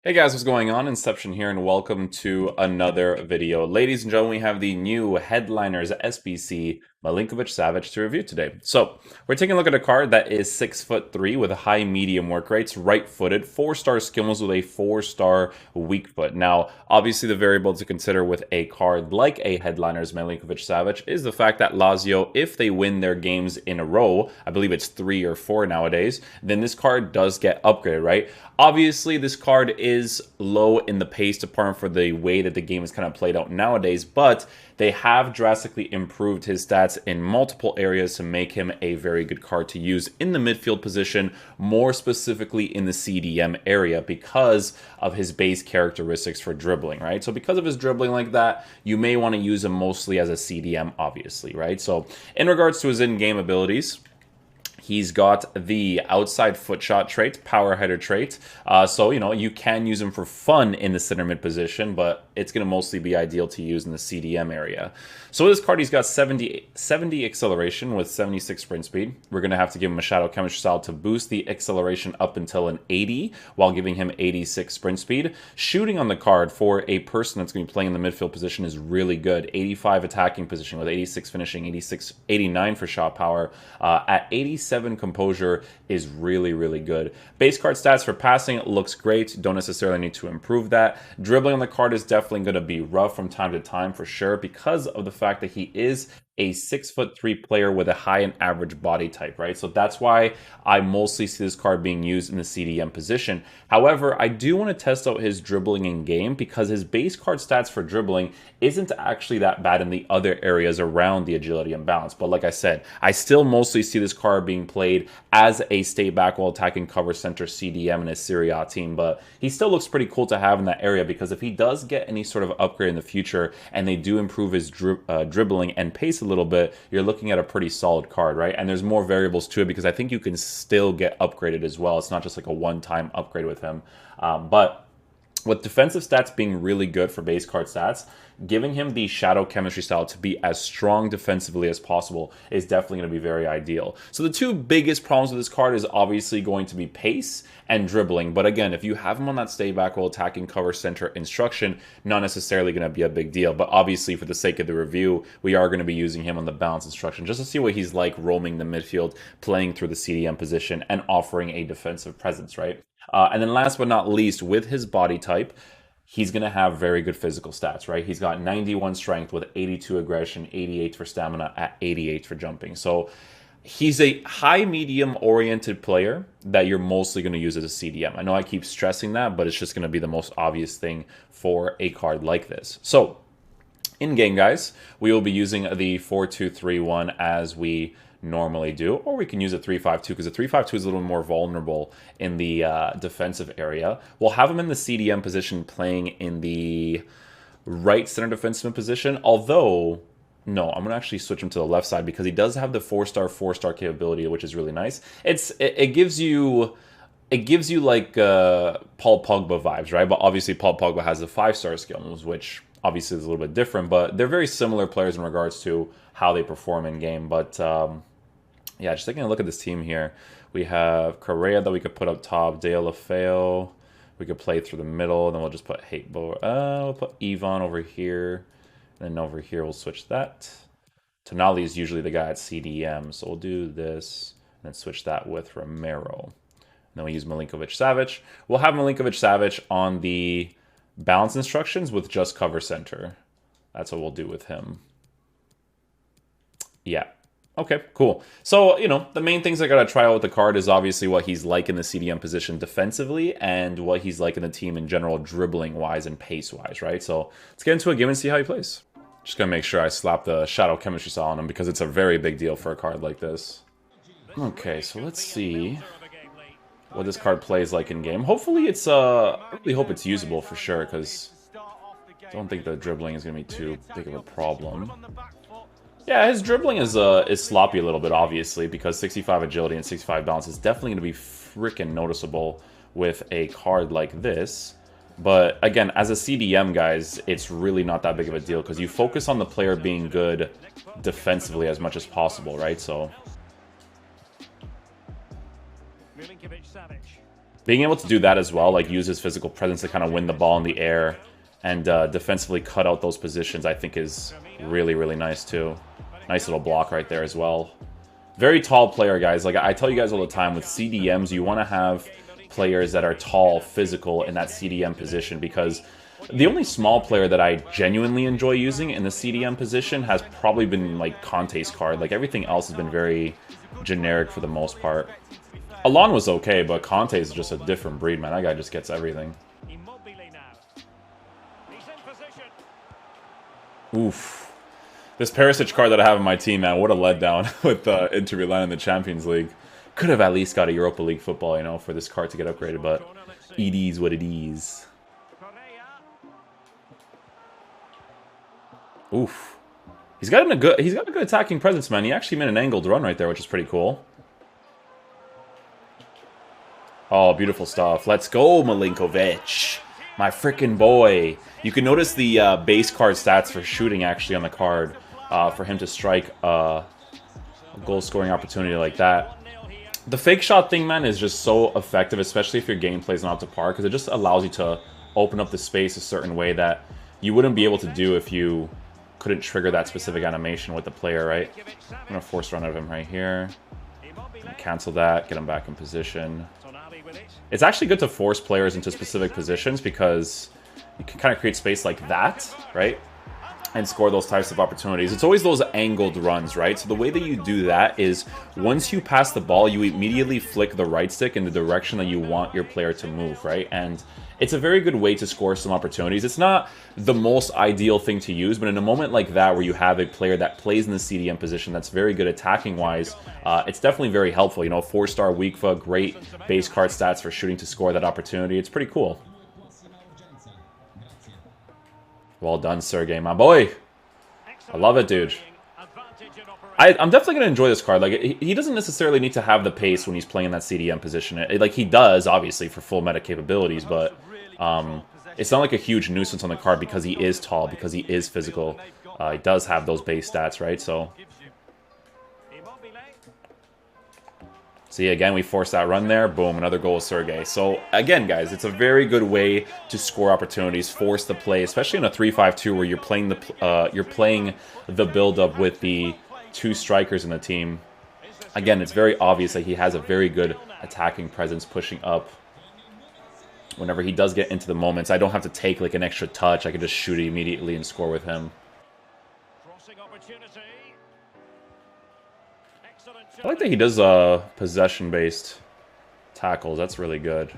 Hey guys, what's going on? Inception here, and welcome to another video. Ladies and gentlemen, we have the new Headliners SBC Milinkovic-Savic to review today. So, we're taking a look at a card that is 6'3" with high medium work rates, right-footed, 4-star skills with a 4-star weak foot. Now, obviously the variable to consider with a card like a Headliners Milinkovic-Savic is the fact that Lazio, if they win their games in a row, I believe it's 3 or 4 nowadays, then this card does get upgraded, right? Obviously, this card is low in the pace department for the way that the game is kind of played out nowadays, but they have drastically improved his stats in multiple areas to make him a very good card to use in the midfield position, more specifically in the CDM area because of his base characteristics for dribbling, right? So because of his dribbling like that, you may want to use him mostly as a CDM, obviously, right? So in regards to his in-game abilities, he's got the outside foot shot trait, power header trait. So, you can use him for fun in the center mid position, but it's going to mostly be ideal to use in the CDM area. So with this card, he's got 70 acceleration with 76 sprint speed. We're going to have to give him a shadow chemistry style to boost the acceleration up until an 80 while giving him 86 sprint speed. Shooting on the card for a person that's going to be playing in the midfield position is really good. 85 attacking position with 86 finishing, 89 for shot power. At 87 composure is really, really good. Base card stats for passing looks great. Don't necessarily need to improve that. Dribbling on the card is definitely going to be rough from time to time for sure because of the fact that he is a 6'3" player with a high and average body type, right? So that's why I mostly see this card being used in the CDM position. However, I do want to test out his dribbling in game because his base card stats for dribbling isn't actually that bad in the other areas around the agility and balance. But like I said, I still mostly see this card being played as a stay back while attacking cover center CDM in a Serie A team. But he still looks pretty cool to have in that area because if he does get any sort of upgrade in the future and they do improve his dribbling and pace a little bit, you're looking at a pretty solid card, right? And there's more variables to it because I think you can still get upgraded as well. It's not just like a one-time upgrade with him. But with defensive stats being really good for base card stats, giving him the shadow chemistry style to be as strong defensively as possible is definitely going to be very ideal. So the two biggest problems with this card is obviously going to be pace and dribbling. But again, if you have him on that stay back while attacking cover center instruction, not necessarily going to be a big deal. But obviously, for the sake of the review, we are going to be using him on the balance instruction just to see what he's like roaming the midfield, playing through the CDM position, and offering a defensive presence, right? And then last but not least, with his body type, he's going to have very good physical stats, right? He's got 91 strength with 82 aggression, 88 for stamina, at 88 for jumping. So he's a high medium oriented player that you're mostly going to use as a CDM. I know I keep stressing that, but it's just going to be the most obvious thing for a card like this. So in game, guys, we will be using the 4-2-3-1 as we normally do, or we can use a 3-5-2 because the 3-5-2 is a little more vulnerable in the defensive area. We'll have him in the CDM position playing in the right center defenseman position, although no, I'm gonna actually switch him to the left side because he does have the 4-star capability, which is really nice. It gives you like Paul Pogba vibes, right? But obviously Paul Pogba has the 5-star skills, which obviously is a little bit different, but they're very similar players in regards to how they perform in game. But yeah, just taking a look at this team here. We have Correa that we could put up top, De La Feo. We could play through the middle, then we'll just put we'll put Ivan over here. And then over here, we'll switch that. Tonali is usually the guy at CDM, so we'll do this, and then switch that with Romero. And then we use Milinkovic-Savic. We'll have Milinkovic-Savic on the balance instructions with just cover center. That's what we'll do with him. Yeah. Okay, cool. So, the main things I got to try out with the card is obviously what he's like in the CDM position defensively and what he's like in the team in general dribbling-wise and pace-wise, right? So let's get into a game and see how he plays. Just going to make sure I slap the shadow chemistry style on him because it's a very big deal for a card like this. Okay, so let's see what this card plays like in game. Hopefully it's, I really hope it's usable for sure because I don't think the dribbling is going to be too big of a problem. Yeah, his dribbling is sloppy a little bit, obviously, because 65 agility and 65 balance is definitely going to be freaking noticeable with a card like this. But again, as a CDM, guys, it's really not that big of a deal because you focus on the player being good defensively as much as possible, right? So Milinkovic-Savic. Being able to do that as well, like use his physical presence to kind of win the ball in the air and defensively cut out those positions, I think is really, really nice too. Nice little block right there as well. Very tall player, guys. Like I tell you guys all the time, with CDMs, you want to have players that are tall, physical in that CDM position, because the only small player that I genuinely enjoy using in the CDM position has probably been like Conte's card. Like everything else has been very generic for the most part. Alon was okay, but Conte is just a different breed, man. That guy just gets everything. Oof. This Perisic card that I have in my team, man, what a letdown with Inter Milan in the Champions League. Could have at least got a Europa League football, you know, for this card to get upgraded, but it is what it is. Oof. He's got a good attacking presence, man. He actually made an angled run right there, which is pretty cool. Oh, beautiful stuff. Let's go, Milinkovic. My freaking boy. You can notice the base card stats for shooting actually on the card for him to strike a goal-scoring opportunity like that. The fake shot thing, man, is just so effective, especially if your gameplay is not up to par, because it just allows you to open up the space a certain way that you wouldn't be able to do if you couldn't trigger that specific animation with the player, right? I'm going to force run out of him right here. Cancel that, get him back in position. It's actually good to force players into specific positions because you can kind of create space like that, right? And score those types of opportunities. It's always those angled runs, right? So the way that you do that is once you pass the ball, you immediately flick the right stick in the direction that you want your player to move, right? And it's a very good way to score some opportunities. It's not the most ideal thing to use, but in a moment like that where you have a player that plays in the CDM position that's very good attacking-wise, it's definitely very helpful. You know, 4-star weak foot, great base card stats for shooting to score that opportunity. It's pretty cool. Well done, Sergey, my boy. I love it, dude. I'm definitely going to enjoy this card. Like, he doesn't necessarily need to have the pace when he's playing that CDM position. Like, he does, obviously, for full meta capabilities, but it's not like a huge nuisance on the card because he is tall, because he is physical. He does have those base stats, right? So, see, again, we force that run there. Boom, another goal of Sergey. So, again, guys, it's a very good way to score opportunities, force the play, especially in a 3-5-2 where you're playing the build-up with the two strikers in the team. Again, it's very obvious that he has a very good attacking presence pushing up. Whenever he does get into the moments, I don't have to take like an extra touch. I can just shoot it immediately and score with him. I like that he does possession-based tackles. That's really good.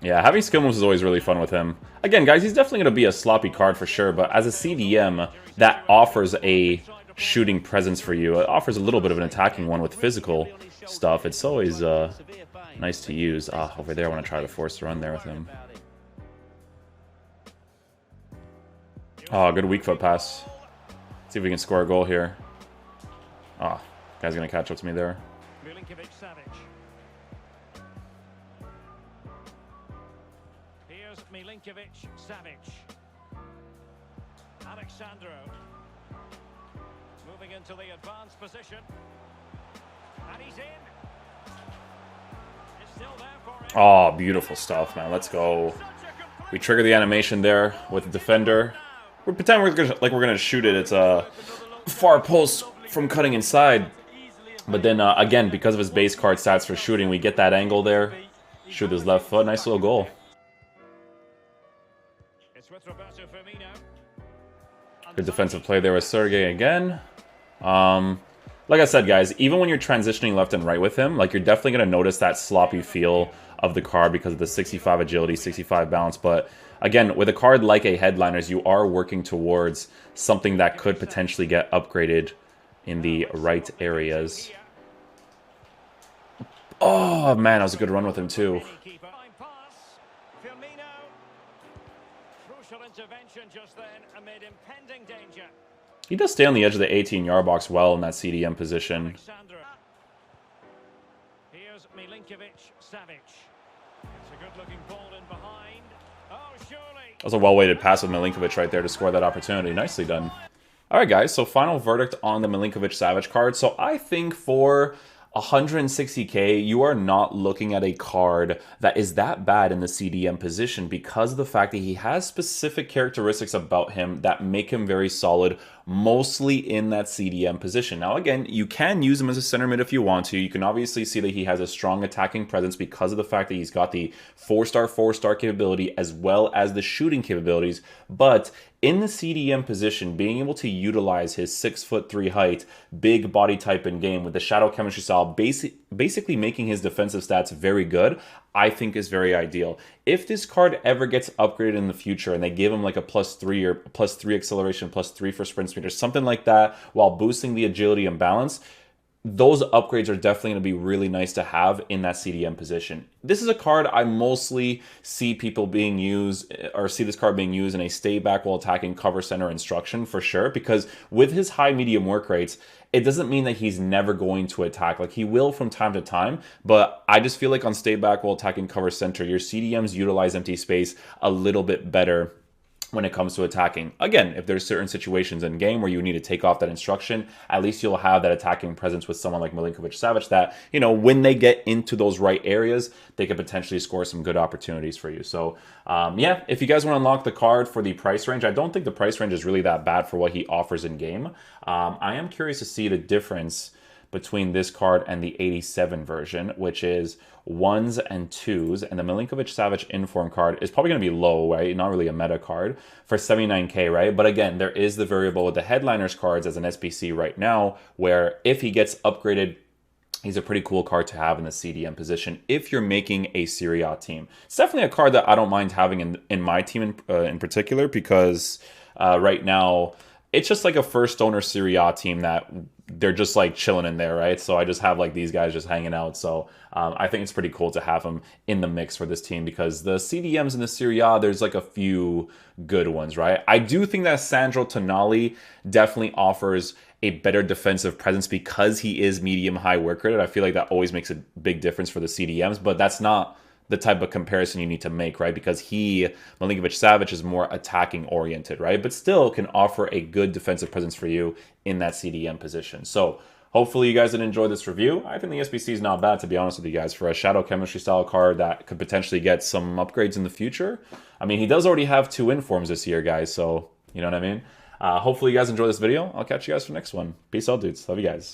Yeah, having skill moves is always really fun with him. Again, guys, he's definitely going to be a sloppy card for sure, but as a CDM, that offers a shooting presence for you. It offers a little bit of an attacking one with physical stuff. It's always nice to use. Over there, I want to try to force the run there with him. Oh, good weak foot pass. See if we can score a goal here. Oh, guy's going to catch up to me there. Milinkovic-Savic. Here's Milinkovic-Savic. Alexandro. Moving into the advanced position. And he's in. It's still there for him. Oh, beautiful stuff, man. Let's go. We trigger the animation there with the defender. We're pretending we're gonna shoot it. It's a far post from cutting inside. But then again, because of his base card stats for shooting, we get that angle there. Shoot his left foot. Nice little goal. Good defensive play there with Sergey again. Like I said, guys, even when you're transitioning left and right with him, like you're definitely gonna notice that sloppy feel of the card because of the 65 agility, 65 balance. But again, with a card like a Headliners, you are working towards something that could potentially get upgraded in the right areas. Oh, man, that was a good run with him, too. He does stay on the edge of the 18-yard box well in that CDM position. Here's Milinkovic-Savic. It's a good-looking ball in behind. Oh, surely. That was a well-weighted pass with Milinkovic right there to score that opportunity. Nicely done. All right, guys. So final verdict on the Milinkovic-Savic card. So I think for 160K, you are not looking at a card that is that bad in the CDM position because of the fact that he has specific characteristics about him that make him very solid, mostly in that CDM position. Now, again, you can use him as a center mid if you want to. You can obviously see that he has a strong attacking presence because of the fact that he's got the 4-star capability as well as the shooting capabilities. But in the CDM position, being able to utilize his 6'3" height, big body type in game with the shadow chemistry style, basically making his defensive stats very good, I think is very ideal. If this card ever gets upgraded in the future and they give him like a +3 or +3 acceleration, +3 for sprint speed or something like that while boosting the agility and balance, those upgrades are definitely going to be really nice to have in that CDM position. This is a card I mostly see people being used, or see this card being used in a stay back while attacking cover center instruction for sure, because with his high medium work rates, it doesn't mean that he's never going to attack. Like, he will from time to time, but I just feel like on stay back while attacking cover center, your CDMs utilize empty space a little bit better when it comes to attacking. Again, if there's certain situations in game where you need to take off that instruction, at least you'll have that attacking presence with someone like Milinkovic-Savic that, you know, when they get into those right areas, they could potentially score some good opportunities for you. So, yeah, if you guys want to unlock the card for the price range, I don't think the price range is really that bad for what he offers in game. I am curious to see the difference between this card and the 87 version, which is 1s and 2s, and the Milinkovic-Savic Inform card is probably going to be low, right? Not really a meta card for 79K, right? But again, there is the variable with the Headliners cards as an SBC right now, where if he gets upgraded, he's a pretty cool card to have in the CDM position if you're making a Serie A team. It's definitely a card that I don't mind having in my team in particular, because right now it's just like a first owner Serie A team that they're just like chilling in there, right? So I just have like these guys just hanging out. So I think it's pretty cool to have them in the mix for this team, because the CDMs in the Serie A, there's like a few good ones, right? I do think that Sandro Tonali definitely offers a better defensive presence because he is medium high work rate. I feel like that always makes a big difference for the CDMs, but that's not the type of comparison you need to make, right? Because Milinkovic-Savic is more attacking oriented, right? But still can offer a good defensive presence for you in that CDM position. So hopefully you guys did enjoy this review. I think the SBC is not bad, to be honest with you guys, for a shadow chemistry style card that could potentially get some upgrades in the future. I mean, he does already have 2 informs this year, guys, so you know what I mean? Hopefully you guys enjoy this video. I'll catch you guys for the next one. Peace out, dudes. Love you guys.